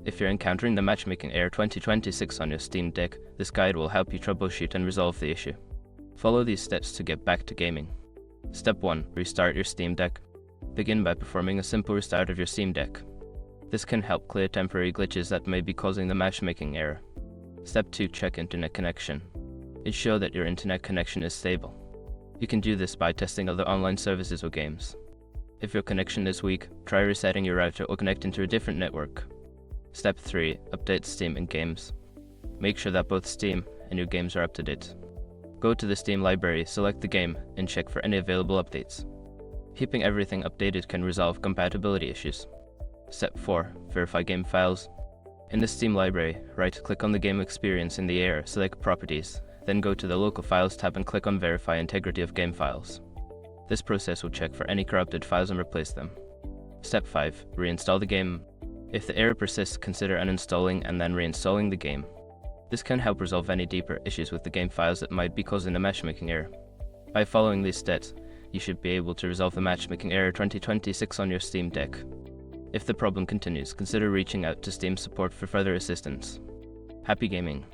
If you're encountering the Matchmaking error 2026 on your Steam Deck, this guide will help you troubleshoot and resolve the issue. Follow these steps to get back to gaming. Step 1. Restart your Steam Deck. Begin by performing a simple restart of your Steam Deck. This can help clear temporary glitches that may be causing the matchmaking error. Step 2. Check internet connection. Ensure that your internet connection is stable. You can do this by testing other online services or games. If your connection is weak, try resetting your router or connecting to a different network. Step 3. Update Steam and games. Make sure that both Steam and your games are up to date. Go to the Steam library, select the game, and check for any available updates. Keeping everything updated can resolve compatibility issues. Step 4. Verify game files. In the Steam library, right-click on the game experience in the area, select Properties, then go to the Local Files tab and click on Verify Integrity of Game Files. This process will check for any corrupted files and replace them. Step 5. Reinstall the game. If the error persists, consider uninstalling and then reinstalling the game. This can help resolve any deeper issues with the game files that might be causing the matchmaking error. By following these steps, you should be able to resolve the matchmaking error 2026 on your Steam Deck. If the problem continues, consider reaching out to Steam support for further assistance. Happy gaming!